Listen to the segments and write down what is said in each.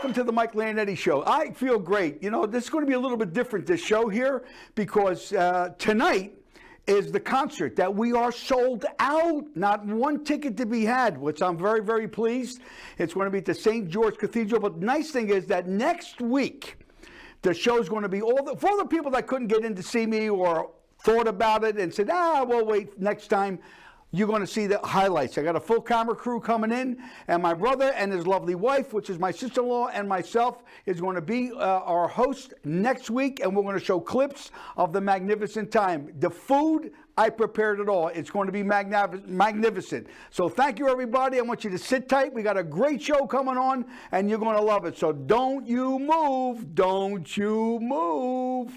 welcome to the Mike Leonetti Show. I feel great. You know, this is going to be a little bit different, this show here, because tonight is the concert that we are sold out. Not one ticket to be had, which I'm very, very pleased. It's going to be at the St. George Cathedral. But the nice thing is that next week, the show is going to be for all the people that couldn't get in to see me or thought about it and said, we'll wait next time. You're going to see the highlights. I got a full camera crew coming in, and my brother and his lovely wife, which is my sister-in-law, and myself is going to be our host next week, and we're going to show clips of the magnificent time. The food, I prepared it all. It's going to be magnificent. So thank you, everybody. I want you to sit tight. We got a great show coming on, and you're going to love it. So don't you move. Don't you move.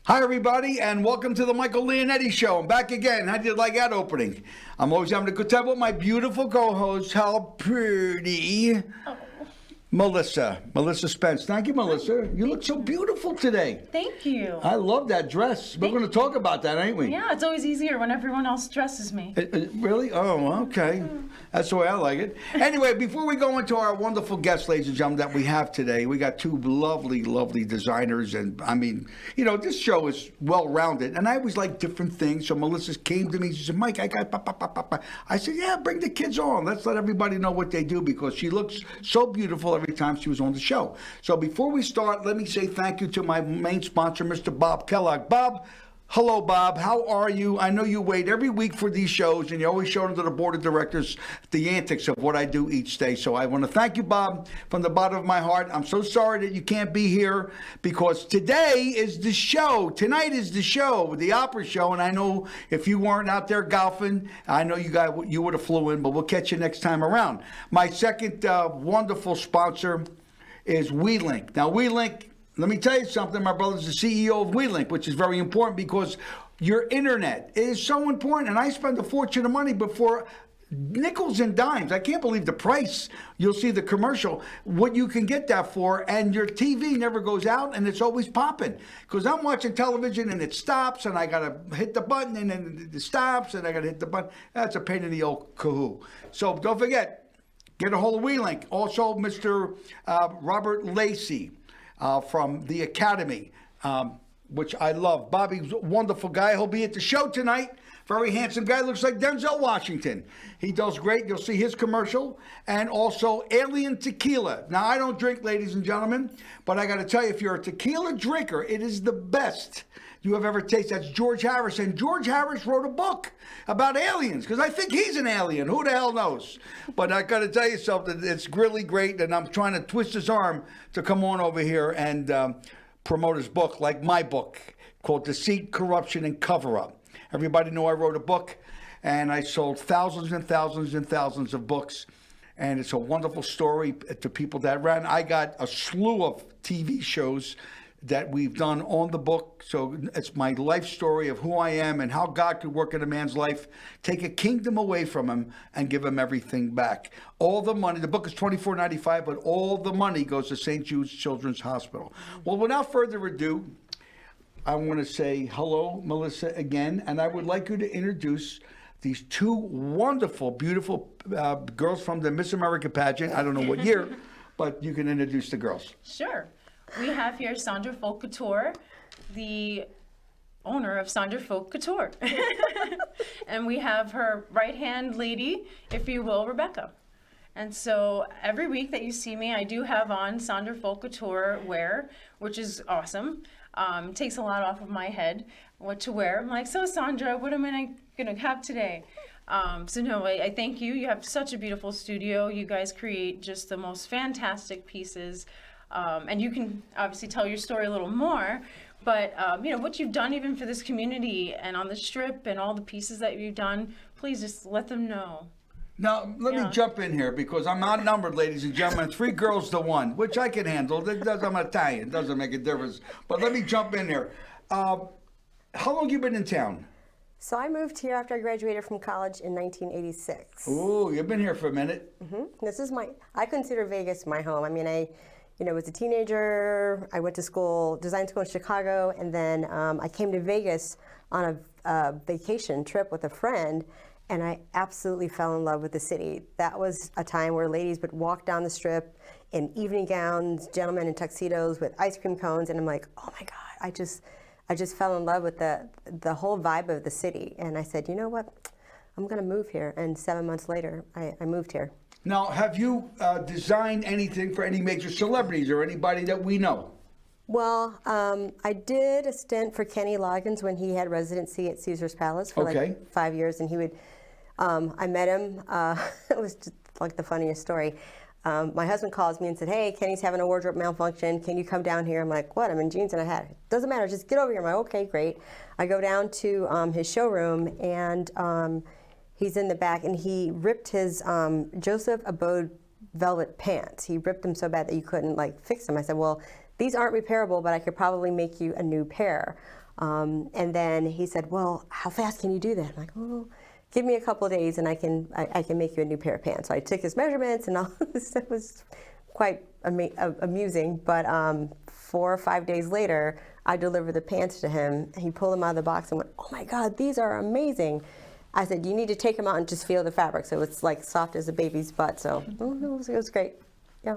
Hi, everybody, and welcome to the Michael Leonetti Show. I'm back again. How did you like that opening? I'm always having a good time with my beautiful co-host. How pretty. Oh. Melissa Spence. Thank you, Melissa. You look so beautiful today. Thank you. I love that dress. We're going to talk about that, ain't we? Yeah, it's always easier when everyone else dresses me. Really? Oh, okay. That's the way I like it. Anyway, before we go into our wonderful guests, ladies and gentlemen, that we have today, we got two lovely, lovely designers. And, I mean, you know, this show is well-rounded. And I always like different things. So Melissa came to me. She said, Mike, I got... I said, yeah, bring the kids on. Let's let everybody know what they do, because she looks so beautiful every time she was on the show. So before we start, let me say thank you to my main sponsor, Mr. Bob Kellogg. Bob, hello, Bob. How are you? I know you wait every week for these shows, and you always show them to the board of directors the antics of what I do each day. So I want to thank you, Bob, from the bottom of my heart. I'm so sorry that you can't be here, because today is the show. Tonight is the show, the opera show, and I know if you weren't out there golfing, I know you would have flew in, but we'll catch you next time around. My second wonderful sponsor is WeLink. Now, WeLink, let me tell you something. My brother's the CEO of WeLink, which is very important, because your internet is so important. And I spend a fortune of money before nickels and dimes. I can't believe the price. You'll see the commercial, what you can get that for, and your TV never goes out, and it's always popping. Because I'm watching television, and it stops, and I got to hit the button, and then it stops, and I got to hit the button. That's a pain in the old kahoo. So don't forget, get a hold of WeLink. Also, Mr. Robert Lacey from the Academy, which I love. Bobby's a wonderful guy. He'll be at the show tonight. Very handsome guy. Looks like Denzel Washington. He does great. You'll see his commercial. And also Alien Tequila. Now, I don't drink, ladies and gentlemen, but I got to tell you, if you're a tequila drinker, it is the best you have ever tasted. That's George Harris. And George Harris wrote a book about aliens, because I think he's an alien. Who the hell knows? But I got to tell you something. It's really great, and I'm trying to twist his arm to come on over here and promote his book, like my book, called Deceit, Corruption, and Cover-Up. Everybody know I wrote a book, and I sold thousands and thousands and thousands of books. And it's a wonderful story to people that ran. I got a slew of TV shows that we've done on the book. So it's my life story of who I am and how God could work in a man's life, take a kingdom away from him and give him everything back. All the money, the book is $24.95, but all the money goes to St. Jude's Children's Hospital. Well, without further ado, I want to say hello, Melissa, again, and I would like you to introduce these two wonderful, beautiful girls from the Miss America pageant. I don't know what year, but you can introduce the girls. Sure. We have here Sondra Falk Couture, the owner of Sondra Falk Couture. And we have her right-hand lady, if you will, Rebecca. And so every week that you see me, I do have on Sondra Falk Couture wear, which is awesome. Takes a lot off of my head, what to wear. I'm like, so Sondra, what am I going to have today? So no, I thank you. You have such a beautiful studio. You guys create just the most fantastic pieces. And you can obviously tell your story a little more, but you know, what you've done even for this community and on the strip and all the pieces that you've done, please just let them know. Now, let me jump in here, because I'm outnumbered, ladies and gentlemen, 3 girls to 1, which I can handle. I'm Italian. It doesn't make a difference. But let me jump in here. How long have you been in town? So I moved here after I graduated from college in 1986. Ooh, you've been here for a minute. Mm-hmm. This is I consider Vegas my home. I mean, I was a teenager. I went to design school in Chicago, and then I came to Vegas on a vacation trip with a friend. and I absolutely fell in love with the city. That was a time where ladies would walk down the strip in evening gowns, gentlemen in tuxedos with ice cream cones, and I'm like, oh my God, I just fell in love with the whole vibe of the city. And I said, you know what, I'm gonna move here. And 7 months later, I moved here. Now, have you designed anything for any major celebrities or anybody that we know? Well, I did a stint for Kenny Loggins when he had residency at Caesar's Palace for Okay. like 5 years, and he would. I met him. It was just like the funniest story. My husband calls me and said, "Hey, Kenny's having a wardrobe malfunction. Can you come down here?" I'm like, "What? I'm in jeans and a hat." "Doesn't matter. Just get over here." I'm like, "Okay, great." I go down to his showroom, and he's in the back, and he ripped his Joseph Abode velvet pants. He ripped them so bad that you couldn't like fix them. I said, "Well, these aren't repairable, but I could probably make you a new pair." And then he said, "Well, how fast can you do that?" I'm like, "Oh, give me a couple of days and I can make you a new pair of pants." So I took his measurements and all this. It was quite amusing. But 4 or 5 days later, I delivered the pants to him. He pulled them out of the box and went, "Oh my God, these are amazing." I said, "You need to take them out and just feel the fabric." So it's like soft as a baby's butt. So it was great. Yeah.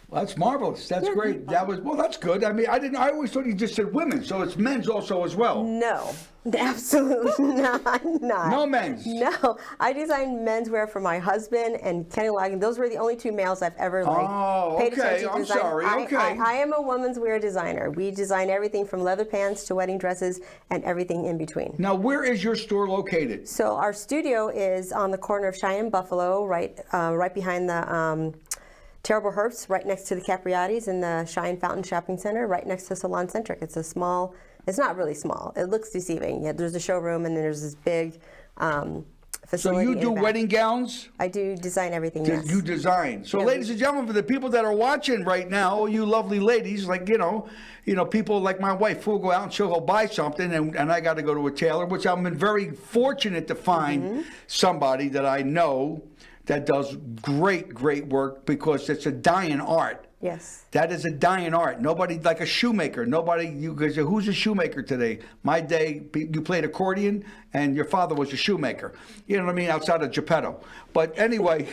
Well, that's marvelous. That's great. That's good. I mean, I always thought you just said women, so it's men's also as well. No, absolutely not. No men's. No, I designed menswear for my husband and Kenny Loggins. Those were the only two males I've ever paid attention to I'm design. sorry. Okay. I am a women's wear designer. We design everything from leather pants to wedding dresses and everything in between. Now, where is your store located? So our studio is on the corner of Cheyenne and Buffalo, right behind the Terrible Herbs, right next to the Capriati's in the Cheyenne Fountain Shopping Center, right next to Salon Centric. It's a small, it's not really small. It looks deceiving. Yeah, there's a showroom and then there's this big So facility. you in do the back. wedding gowns? I do design everything, yes. You design. So, Yeah. ladies and gentlemen, for the people that are watching right now, all you lovely ladies, like, you know, people like my wife who will go out and she'll go buy something, and I got to go to a tailor, which I've been very fortunate to find somebody that I know that does great work, because it's a dying art. Yes. That is a dying art. Nobody, like a shoemaker. Nobody, you guys, who's a shoemaker today? My day, you played accordion, and your father was a shoemaker. You know what I mean? Outside of Geppetto. But anyway,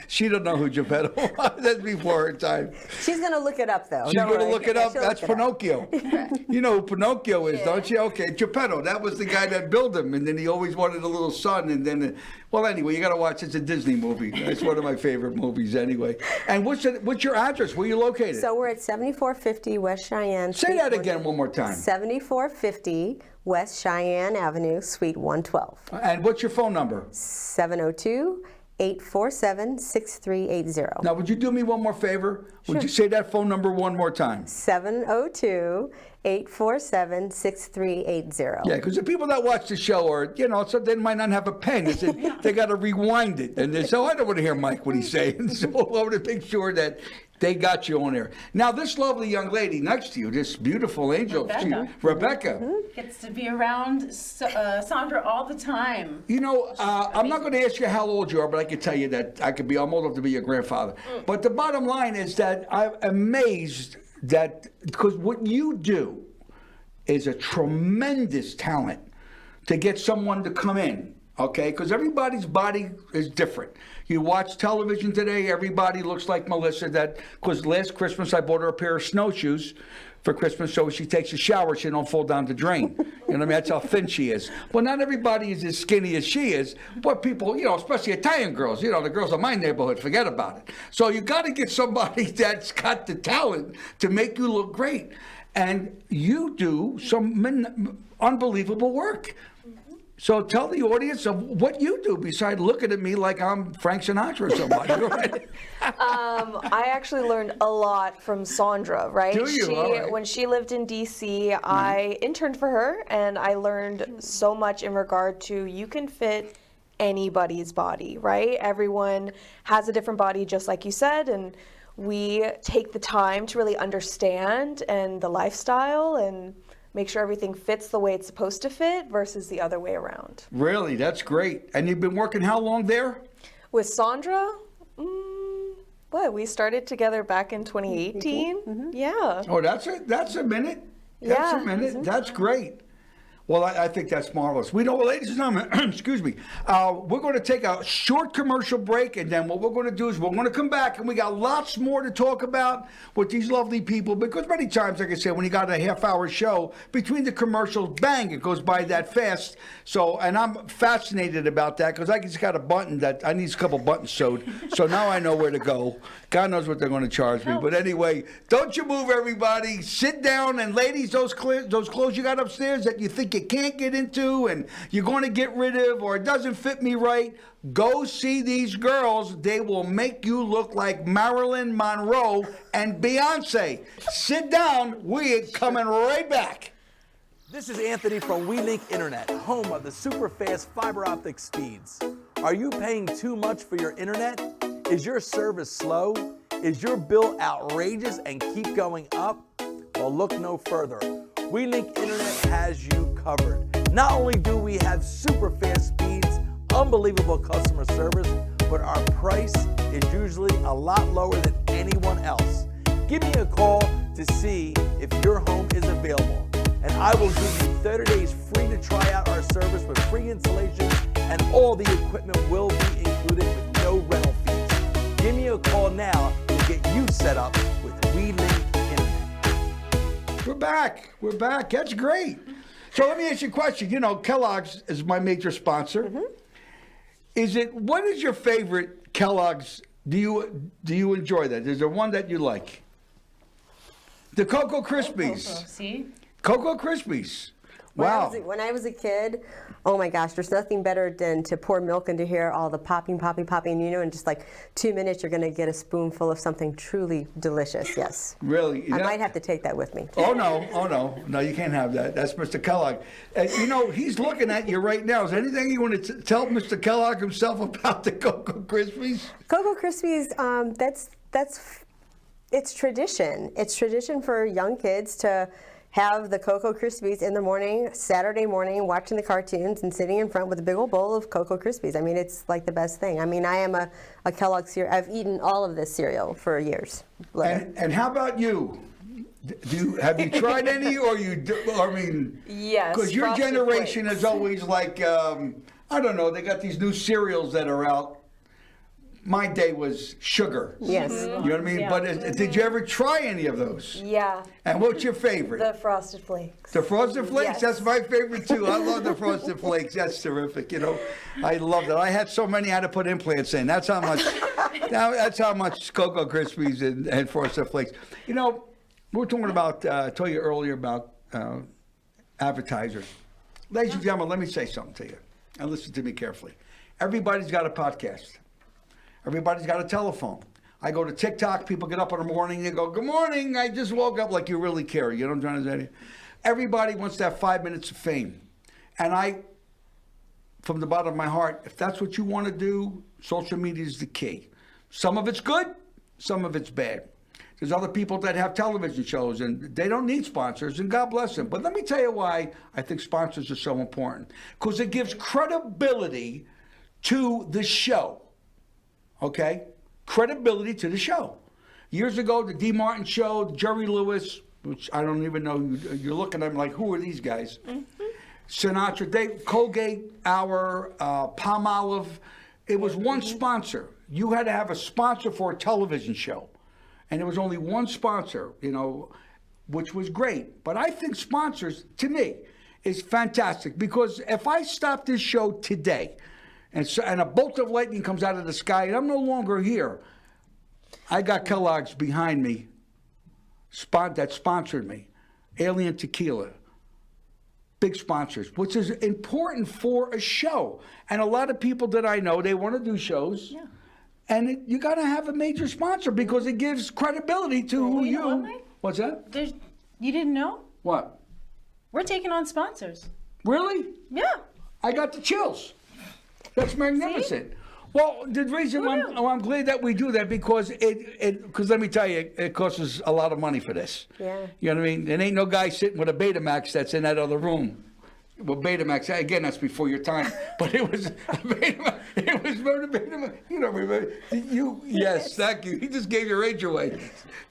she don't know who Geppetto was. That's before her time. She's going to look it up, though. She's Don't going to worry. look it Yeah, up. she'll That's look it up. Pinocchio. You know who Pinocchio is, don't you? Okay, Geppetto. That was the guy that built him, and then he always wanted a little son, and then, well, anyway, you got to watch. It's a Disney movie. It's one of my favorite movies, anyway. And what's your address? Where are you located? So we're at 7450 West Cheyenne. Say Suite that again one more time. 7450 West Cheyenne Avenue, Suite 112. And what's your phone number? 702-847-6380. Now, would you do me one more favor? Would you say that phone number one more time? 702-847-6380. Yeah, because the people that watch the show are, so they might not have a pen. They got to rewind it. And they say, "Oh, I don't want to hear Mike what he's saying." So I want to make sure that they got you on there. Now, this lovely young lady next to you, this beautiful angel, Rebecca. Gets to be around Sondra all the time. I'm not going to ask you how old you are, but I can tell you that I'm old enough to be your grandfather. But the bottom line is that I'm amazed that, because what you do is a tremendous talent to get someone to come in, okay? Because everybody's body is different. You watch television today, everybody looks like Melissa, because last Christmas I bought her a pair of snowshoes for Christmas, so she takes a shower, she don't fall down the drain. You know what I mean? That's how thin she is. Well, not everybody is as skinny as she is, but people, especially Italian girls, the girls in my neighborhood, forget about it. So you got to get somebody that's got the talent to make you look great. And you do some unbelievable work. So tell the audience of what you do besides looking at me like I'm Frank Sinatra or somebody. Right? I actually learned a lot from Sondra, right? Do you? All right. When she lived in DC, I interned for her, and I learned so much in regard to you can fit anybody's body, right? Everyone has a different body, just like you said, and we take the time to really understand and the lifestyle and make sure everything fits the way it's supposed to fit versus the other way around. Really? That's great. And you've been working how long there? With Sondra, we started together back in 2018. Yeah. Oh, that's a minute. That's a minute. That's great. Well, I think that's marvelous. We know, ladies and gentlemen, excuse me, we're going to take a short commercial break, and then what we're going to do is we're going to come back, and we got lots more to talk about with these lovely people, because many times, like I said, when you got a half-hour show, between the commercials, bang, it goes by that fast. So, and I'm fascinated about that, because I just got a button that I need a couple buttons sewed, so now I know where to go. God knows what they're going to charge me. But anyway, don't you move, everybody. Sit down, and ladies, those clothes you got upstairs that you think you can't get into and you're going to get rid of, or it doesn't fit me right, go see these girls. They will make you look like Marilyn Monroe and Beyonce. Sit down. We're coming right back. This is Anthony from WeLink Internet, home of the super fast fiber optic speeds. Are you paying too much for your internet? Is your service slow? Is your bill outrageous and keep going up? Well, look no further. WeLink Internet has you covered. Not only do we have super fast speeds, unbelievable customer service, but our price is usually a lot lower than anyone else. Give me a call to see if your home is available, and I will give you 30 days free to try out our service with free installation, and all the equipment will be included with no rental fees. Give me a call now to get you set up with WeLink Internet. We're back. We're back. That's great. So let me ask you a question. You know, Kellogg's is my major sponsor. Mm-hmm. What is your favorite Kellogg's? Do you enjoy that? Is there one that you like? The Cocoa Krispies. Cocoa, see? Cocoa Krispies. Wow. When I was a kid, oh my gosh, there's nothing better than to pour milk into here, all the popping, you know, in just like 2 minutes, you're going to get a spoonful of something truly delicious. Yes. Really? I might have to take that with me. Oh, no. No, you can't have that. That's Mr. Kellogg. You know, he's looking at you right now. Is there anything you want to tell Mr. Kellogg himself about the Cocoa Krispies? Cocoa Krispies, it's tradition. It's tradition for young kids to have the Cocoa Krispies in the morning, Saturday morning, watching the cartoons and sitting in front with a big old bowl of Cocoa Krispies. I mean, it's like the best thing. I mean, I am a Kellogg cereal. I've eaten all of this cereal for years. And how about you? Have you tried any, or Yes. because your Frosted generation Flakes. is always like, I don't know, they got these new cereals that are out. My day was sugar. Yes. You know what I mean? Yeah. But did you ever try any of those? Yeah. And what's your favorite? The Frosted Flakes. The Frosted Flakes? Yes. That's my favorite too. I love the Frosted Flakes. That's terrific. You know, I loved it. I had so many I had to put implants in. That's how much. That's how much Cocoa Krispies and Frosted Flakes. You know, we were talking about. I told you earlier about advertisers. Ladies and gentlemen, let me say something to you, and listen to me carefully. Everybody's got a podcast. Everybody's got a telephone. I go to TikTok, people get up in the morning, they go, good morning, I just woke up, like you really care. You know what I'm trying to say? Everybody wants to have 5 minutes of fame. And I, from the bottom of my heart, if that's what you want to do, social media is the key. Some of it's good, some of it's bad. There's other people that have television shows and they don't need sponsors, and God bless them. But let me tell you why I think sponsors are so important. Because it gives credibility to the show. Okay? Credibility to the show. Years ago, the D. Martin Show, Jerry Lewis, which I don't even know, you're looking at them like, who are these guys? Mm-hmm. Sinatra, Colgate, Hour, Palmolive. It was one sponsor. You had to have a sponsor for a television show. And there was only one sponsor, you know, which was great. But I think sponsors, to me, is fantastic. Because if I stop this show today, and a bolt of lightning comes out of the sky, and I'm no longer here, I got Kellogg's behind me that sponsored me. Alien Tequila. Big sponsors, which is important for a show. And a lot of people that I know, they want to do shows. Yeah. And you got to have a major sponsor because it gives credibility to who you know what, Mike? What's that? You didn't know? What? We're taking on sponsors. Really? Yeah. I got the chills. That's magnificent. See? Well, the reason I'm glad that we do that because because let me tell you, it costs us a lot of money for this. Yeah. You know what I mean? There ain't no guy sitting with a Betamax that's in that other room. Well, Betamax, again, that's before your time, but it was Betamax. It was Betamax. You don't remember? Yes, thank you. He just gave your age away.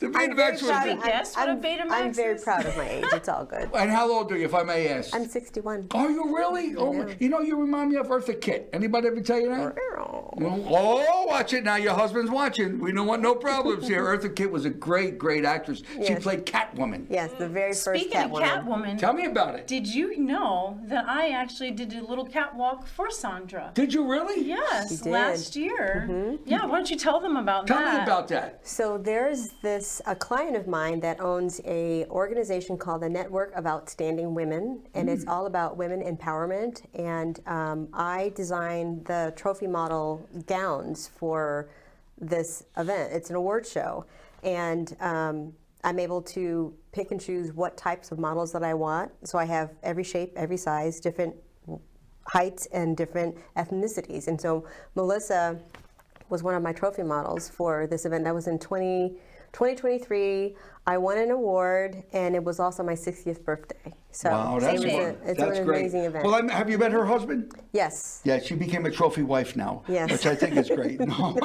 The Betamax was. proud. Guess what a Betamax I'm very is? proud of my age. It's all good. And how old are you, if I may ask? I'm 61. Are you really? Oh, Yeah. you know, you remind me of Eartha Kitt. Anybody ever tell you that? Oh. Oh, watch it now. Your husband's watching. We don't want no problems here. Eartha Kitt was a great, great actress. She Yes. played Catwoman. Yes, the very first Speaking of Catwoman, Tell me about it. did you know that I actually did a little catwalk for Sandra? Did you really? Yes, You did. last year. Yeah, why don't you tell them about Tell that? me about that. So there's a client of mine that owns a organization called the Network of Outstanding Women, and it's all about women empowerment. And I designed the trophy model gowns for this event. It's an award show, and I'm able to pick and choose what types of models that I want. So I have every shape, every size, different heights, and different ethnicities. And so Melissa was one of my trophy models for this event. That was in 2023. I won an award, and it was also my 60th birthday. So Wow, that's it was fun. it's That's an great. amazing event. Well, have you met her husband? Yes. Yeah, she became a trophy wife now. Yes. Which I think is great. No.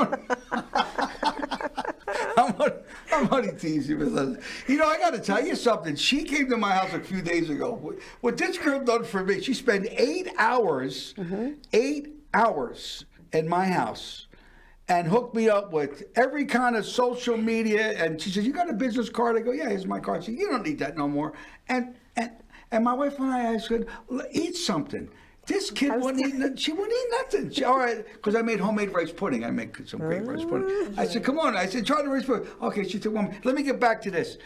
I'm only teasing you. But you know, I got to tell you something. She came to my house a few days ago. What this girl done for me, she spent 8 hours, 8 hours in my house and hooked me up with every kind of social media. And she said, "You got a business card?" I go, "Yeah, here's my card." She said, "You don't need that no more." And my wife and I said, "Eat something." This kid wouldn't eat nothing. She wouldn't eat nothing. She, all right, because I made homemade rice pudding. I make some great rice pudding. I said, "Come on." I said, "Try the rice pudding." Okay, she said, "Well, let me get back to this.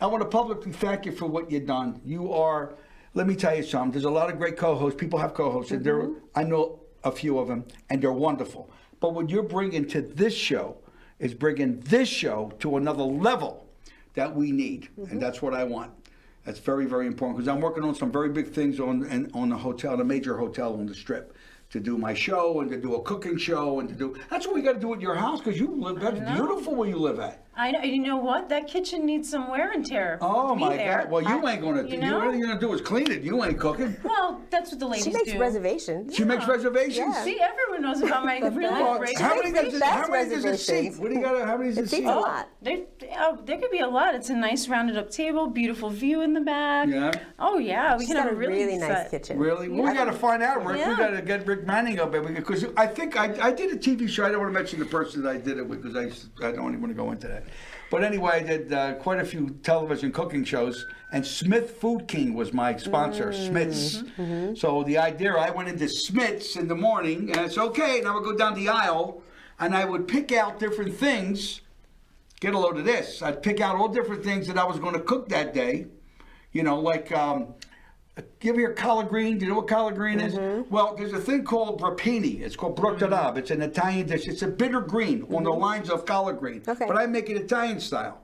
I want to publicly thank you for what you've done. You are, let me tell you something. There's a lot of great co-hosts. People have co-hosts, and I know a few of them, and they're wonderful. But what you're bringing to this show is bringing this show to another level that we need, and that's what I want. That's very, very important because I'm working on some very big things on the hotel, the major hotel on the Strip, to do my show and to do a cooking show and to do. That's what we got to do at your house because you live. That's beautiful where you live at. I know. You know what? That kitchen needs some wear and tear. Oh Me my there. God! Well, you ain't gonna. you know? All you're gonna do is clean it. You ain't cooking. Well, that's what the ladies She makes do. reservations. She makes reservations. Yeah. See, everyone knows about my really Well, great. how many does it? That's How many does it seat? reservations. What do you got? How many does it It seats seat? a lot. There could be a lot. It's a nice rounded up table, beautiful view in the back. Yeah. Oh yeah, we She's can got have a a really, nice set. kitchen. Really? Well, we got to find out, Rick. Yeah. We got to get Rick Manning up there because I think I did a TV show. I don't want to mention the person that I did it with because I don't even want to go into that. But anyway, I did quite a few television cooking shows, and Smith Food King was my sponsor, Smith's. So the idea, I went into Smith's in the morning, and it's okay, and I would go down the aisle, and I would pick out different things. Get a load of this. I'd pick out all different things that I was going to cook that day. You know, like, give me your collard green. Do you know what collard green is? Well, there's a thing called rapini. It's called broccolab. It's an Italian dish. It's a bitter green on the lines of collard green. Okay. But I make it Italian style.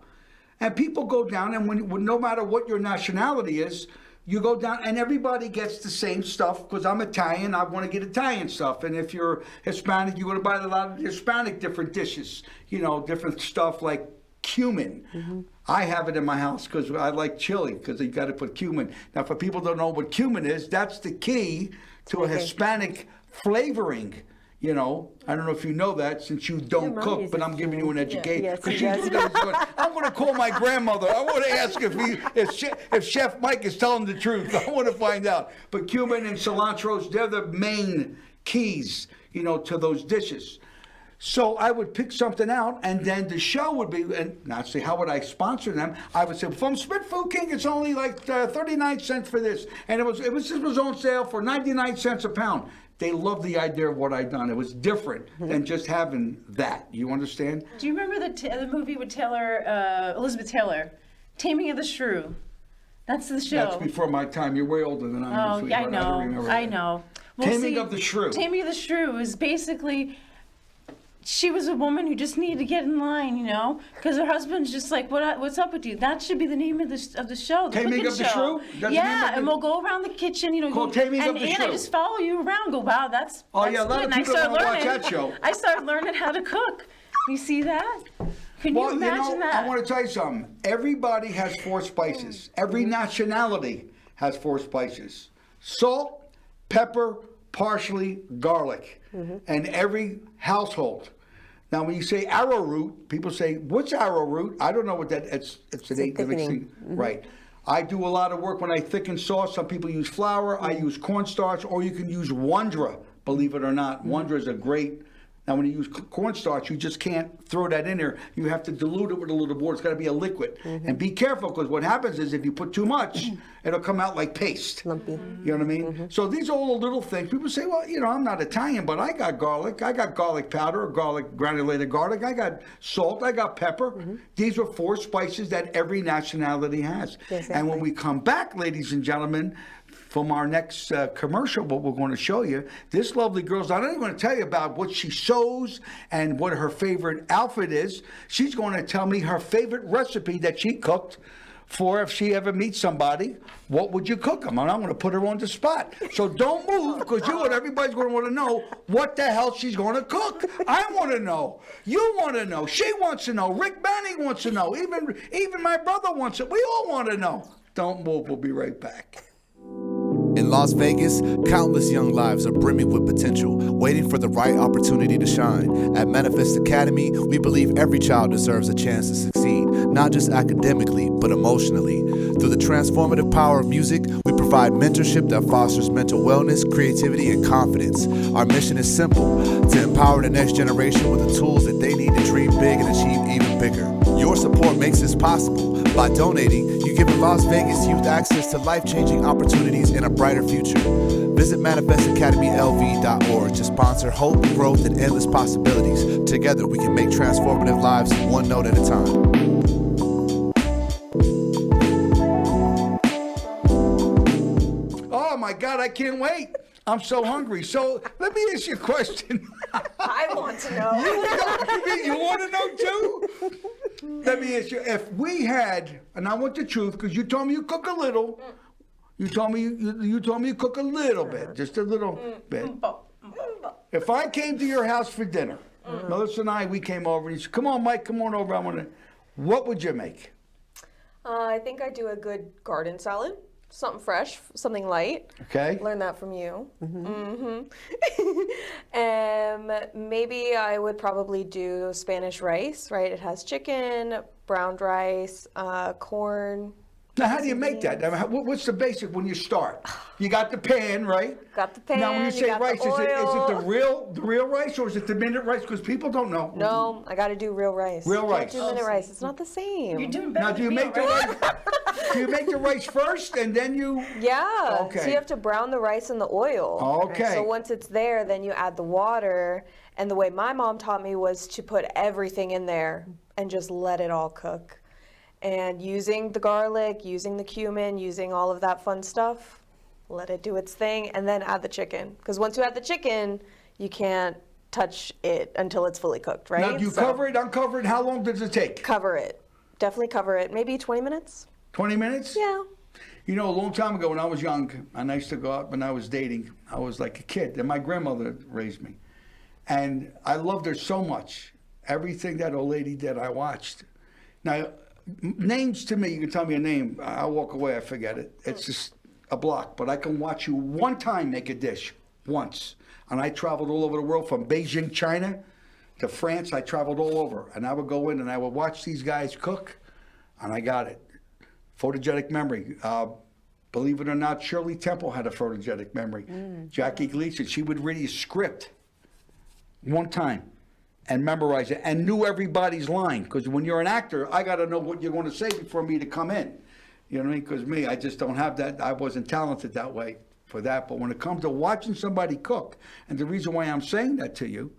And people go down, and when no matter what your nationality is, you go down, and everybody gets the same stuff. Because I'm Italian, I want to get Italian stuff. And if you're Hispanic, you're going to buy a lot of Hispanic different dishes. You know, different stuff like cumin. I have it in my house because I like chili because you got to put cumin. Now, for people who don't know what cumin is, that's the key to a Hispanic flavoring. You know, I don't know if you know that since you don't mom cook, uses but I'm giving you an education. Yes, Because yes. I'm going to call my grandmother. I want to ask if Chef Mike is telling the truth. I want to find out. But cumin and cilantro, they're the main keys, you know, to those dishes. So I would pick something out, and then the show would be, and not say how would I sponsor them. I would say from Smith Food King, it's only like 39 cents for this, and it was on sale for 99 cents a pound. They loved the idea of what I'd done. It was different than just having that. You understand? Do you remember the movie with Elizabeth Taylor, Taming of the Shrew? That's the show. That's before my time. You're way older than I am. Oh, yeah, I sweetheart. know. don't remember I that. know. Well, Taming of the Shrew. Taming of the Shrew is basically, she was a woman who just needed to get in line, you know, because her husband's just like, what's up with you? That should be the name of the show. The Taming cooking of the show. Shrew? That's the name Yeah, of and the- we'll go around the kitchen, you know, Called Taming of and the I Shrew. just follow you around. Go, wow, that's Oh, that's yeah, a lot good. of And I people started don't watch learning. that show. I started learning how to cook. You see that? Can Well, you imagine that? I want to tell you something. Everybody has 4 spices. Every nationality has 4 spices. salt, pepper, parsley, garlic, and every household. Now, when you say arrowroot, people say, "What's arrowroot?" I don't know what that. It's an eight thickening. right? I do a lot of work when I thicken sauce. Some people use flour. I use cornstarch, or you can use Wondra. Believe it or not, Wondra is a great. Now, when you use cornstarch, you just can't throw that in there. You have to dilute it with a little water. It's got to be a liquid. And be careful, because what happens is if you put too much, it'll come out like paste. Lumpy. You know what I mean? So these are all the little things. People say, well, I'm not Italian, but I got garlic. I got garlic powder, or garlic, granulated garlic. I got salt. I got pepper. These are 4 spices that every nationality has. Exactly. And when we come back, ladies and gentlemen, from our next commercial, what we're going to show you, this lovely girl's not only going to tell you about what she sews and what her favorite outfit is, she's going to tell me her favorite recipe that she cooked for if she ever meets somebody. What would you cook them? And I'm going to put her on the spot. So don't move, because everybody's going to want to know what the hell she's going to cook. I want to know. You want to know. She wants to know. Rick Manning wants to know. Even my brother wants it. We all want to know. Don't move. We'll be right back. In Las Vegas, countless young lives are brimming with potential, waiting for the right opportunity to shine. At Manifest Academy, we believe every child deserves a chance to succeed, not just academically, but emotionally. Through the transformative power of music, we provide mentorship that fosters mental wellness, creativity, and confidence. Our mission is simple: to empower the next generation with the tools that they need to dream big and achieve even bigger. Your support makes this possible. By donating, you give Las Vegas youth access to life-changing opportunities and a brighter future. Visit ManifestAcademyLV.org to sponsor hope, growth, and endless possibilities. Together, we can make transformative lives one note at a time. Oh my God, I can't wait. I'm so hungry. So let me ask you a question. I want to know. You want to know too? Let me ask you, if we had, and I want the truth, because you told me you cook a little. You told me you cook a little bit, just a little bit. If I came to your house for dinner, Melissa and we came over, and you said, "Come on, Mike, come on over. I want to." What would you make? I think I do a good garden salad. Something fresh, something light. Okay. Learned that from you. Maybe I would probably do Spanish rice, right? It has chicken, browned rice, corn. Now, how do you make that? I mean, what's the basic when you start? You got the pan, right? Got the pan. Now, when you say got rice, the is it the oil. real rice, or is it the minute rice? Because people don't know. No, I got to do real rice. Real rice. Can't do minute rice. It's not the same. You're doing better Now, do you than me, make the right? rice? Do you make the rice first and then you? Yeah. Okay. So you have to brown the rice in the oil. Okay. So once it's there, then you add the water. And the way my mom taught me was to put everything in there and just let it all cook. And using the garlic, using the cumin, using all of that fun stuff, let it do its thing, and then add the chicken. Because once you add the chicken, you can't touch it until it's fully cooked, right? Now, do you cover it, uncover it? How long does it take? Cover it. Definitely cover it. Maybe 20 minutes. 20 minutes? Yeah. You know, a long time ago when I was young, and I used to go out when I was dating, I was like a kid, and my grandmother raised me. And I loved her so much. Everything that old lady did, I watched. Now, names to me, you can tell me a name, I'll walk away, I forget it. It's just a block. But I can watch you one time make a dish, once. And I traveled all over the world, from Beijing, China, to France. I traveled all over. And I would go in and I would watch these guys cook, and I got it. Photogenic memory. Believe it or not, Shirley Temple had a photogenic memory. Jackie Gleason, she would read a script one time and memorize it and knew everybody's line. Because when you're an actor, I got to know what you're going to say before me to come in. You know what I mean? Because me, I just don't have that. I wasn't talented that way for that. But when it comes to watching somebody cook, and the reason why I'm saying that to you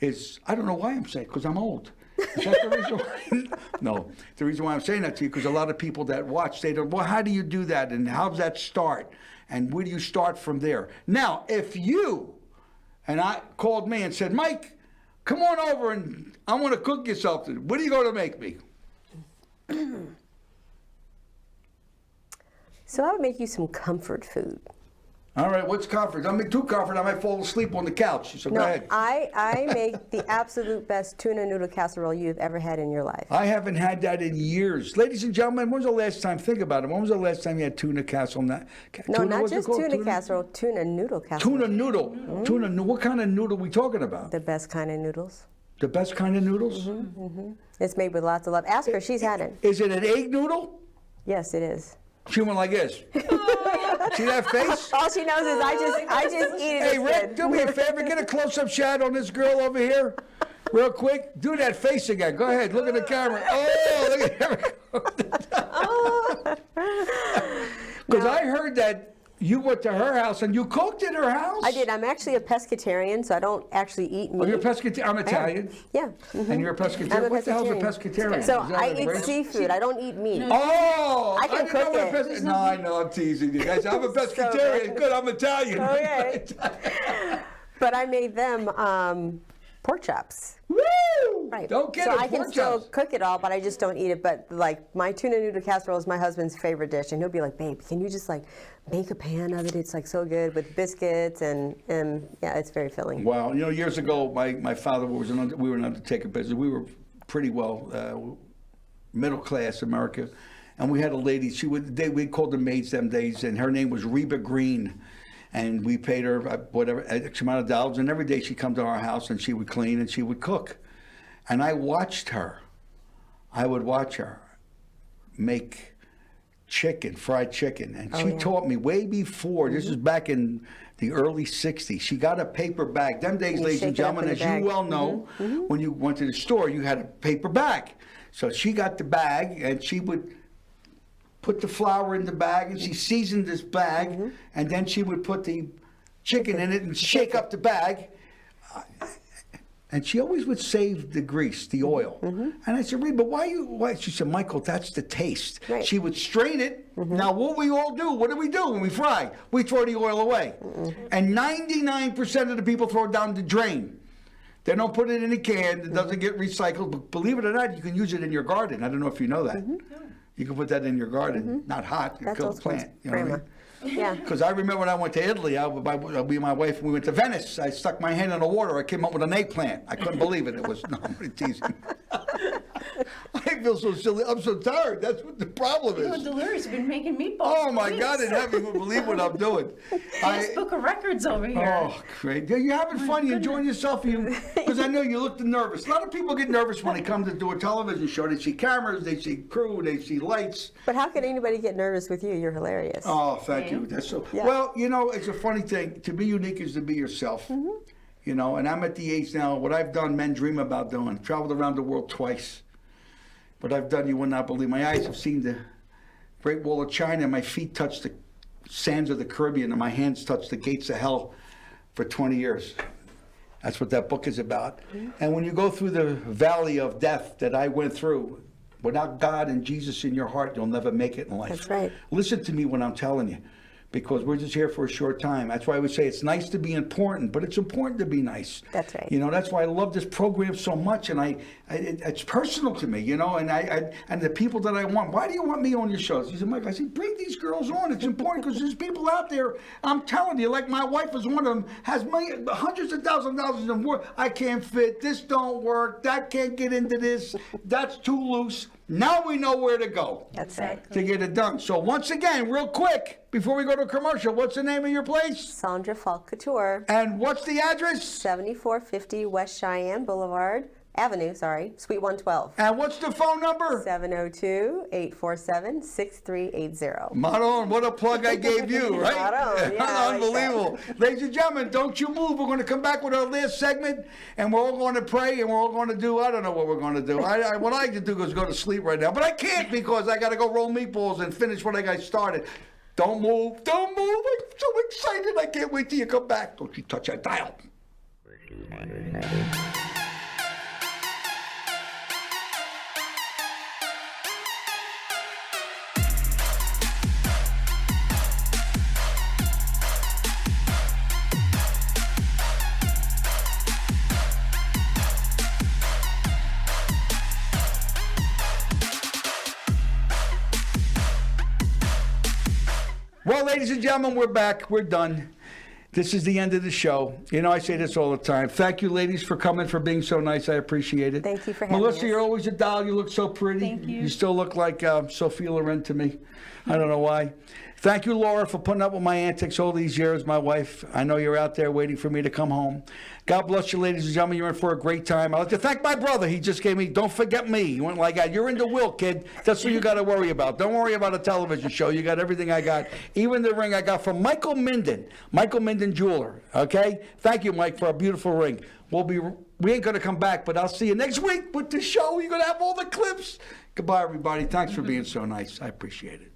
is, I don't know why I'm saying it, because I'm old. Is that the reason why? No. The reason why I'm saying that to you, because a lot of people that watch, they don't, well, how do you do that? And how does that start? And where do you start from there? Now, if you and I called me and said, Mike, come on over and I want to cook you something. What are you going to make me? So I would make you some comfort food. All right, what's comfort? I'm too comfort. I might fall asleep on the couch. So go No, ahead. I make the absolute best tuna noodle casserole you've ever had in your life. I haven't had that in years. Ladies and gentlemen, when was the last time, think about it, when was the last time you had tuna casserole? No, not just tuna casserole, tuna noodle casserole. Tuna noodle. What kind of noodle are we talking about? The best kind of noodles. The best kind of noodles? It's made with lots of love. Ask her, she's had it. Is it an egg noodle? Yes, it is. She went like this. See that face? All she knows is I just eat it. Hey, Rick, instead. do me a favor. Get a close-up shot on this girl over here. Real quick. Do that face again. Go ahead. Look at the camera. Oh, look at her. Because I heard that you went to her house and you cooked at her house. I did. I'm actually a pescatarian, so I don't actually eat meat. Oh, you're a pescatarian. I'm Italian. Yeah. And you're a pescatarian. I'm a What the hell's a pescatarian. pescatarian? So Is that I a eat race? seafood. I don't eat meat. Oh, I can didn't know cook what it. No, I know. I'm teasing you guys. I'm a pescatarian. Good. I'm Italian. Okay. But I made them pork chops. Woo! Right. Don't get so it. I can Pork still chops. cook it all, but I just don't eat it. But like my tuna noodle casserole is my husband's favorite dish, and he'll be like, "Babe, can you just like make a pan of it? It's like so good with biscuits and yeah, it's very filling." Wow. You know, years ago, my father was we were an undertaker business. We were pretty well middle class America, and we had a lady. We called the maids them days, and her name was Reba Green. And we paid her whatever X amount of dollars, and every day she'd come to our house and she would clean and she would cook. And I watched her. I would watch her make fried chicken. And she taught me way before, this is back in the early 60s. She got a paper bag. Them days, ladies and shake it up gentlemen, in as the you bag. well know, when you went to the store, you had a paper bag. So she got the bag and she would put the flour in the bag and she seasoned this bag and then she would put the chicken in it and shake up the bag. And she always would save the grease, the oil. And I said, Reba, why? She said, Michael, that's the taste. Right. She would strain it. Now, what we all do, what do when we fry? We throw the oil away. And 99% of the people throw it down the drain. They don't put it in a can. It doesn't get recycled. But believe it or not, you can use it in your garden. I don't know if you know that. You can put that in your garden. Not hot. You That's kill old the plant. school. You know what I mean? Grandma. Yeah. Because I remember when I went to Italy, me and my wife, we went to Venice. I stuck my hand in the water. I came up with an eggplant. I couldn't believe it. It was, no, I'm teasing. I feel so silly. I'm so tired. That's what the problem You're is. delirious. You've been making meatballs. Oh, my for God in weeks. heaven, you wouldn't believe what I'm doing. Guinness Book of Records over here. Oh, great. Are you having fun? You enjoying yourself? Because I know you looked nervous. A lot of people get nervous when they come to do a television show. They see cameras, they see crew, they see lights. But how can anybody get nervous with you? You're hilarious. Oh, thank you. That's so. Yeah. Well, you know, it's a funny thing. To be unique is to be yourself. You know, and I'm at the age now. What I've done, men dream about doing. Traveled around the world twice. What I've done, you would not believe. My eyes have seen the Great Wall of China. And my feet touched the sands of the Caribbean, and my hands touched the gates of hell for 20 years. That's what that book is about. And when you go through the valley of death that I went through, without God and Jesus in your heart, you'll never make it in life. That's right. Listen to me when I'm telling you, because we're just here for a short time. That's why I would say it's nice to be important, but it's important to be nice. That's right. You know, that's why I love this program so much, and it's personal to me, you know, and and the people that I want. Why do you want me on your shows? He said, Mike, I said, bring these girls on. It's important because there's people out there, I'm telling you, like my wife is one of them, has hundreds of thousands of dollars in work. I can't fit, this don't work, that can't get into this, that's too loose. Now we know where to go. That's right. To get it done. So once again, real quick, before we go to commercial, what's the name of your place? Sondra Falk Couture, And what's the address? 7450 West Cheyenne Boulevard, Avenue, Suite 112. And what's the phone number? 702-847-6380. Maron, what a plug I gave you, right? Maron, yeah, I like Unbelievable. Ladies and gentlemen, don't you move. We're going to come back with our last segment, and we're all going to pray, and we're all going to do, I don't know what we're going to do. What I like to do is go to sleep right now, but I can't because I got to go roll meatballs and finish what I got started. Don't move. Don't move. I'm so excited. I can't wait till you come back. Don't you touch that dial. Well, ladies and gentlemen, we're back. We're done. This is the end of the show. You know, I say this all the time. Thank you, ladies, for coming, for being so nice. I appreciate it. Thank you for having Melissa, us. you're always a doll. You look so pretty. Thank you. You still look like Sophia Loren to me. I don't know why. Thank you, Laura, for putting up with my antics all these years, my wife. I know you're out there waiting for me to come home. God bless you, ladies and gentlemen. You're in for a great time. I'd like to thank my brother. He just gave me, don't forget me. He went like that. You're in the will, kid. That's what you got to worry about. Don't worry about a television show. You got everything I got. Even the ring I got from Michael Minden Jeweler. Okay? Thank you, Mike, for a beautiful ring. We ain't going to come back, but I'll see you next week with the show. You're going to have all the clips. Goodbye, everybody. Thanks for being so nice. I appreciate it.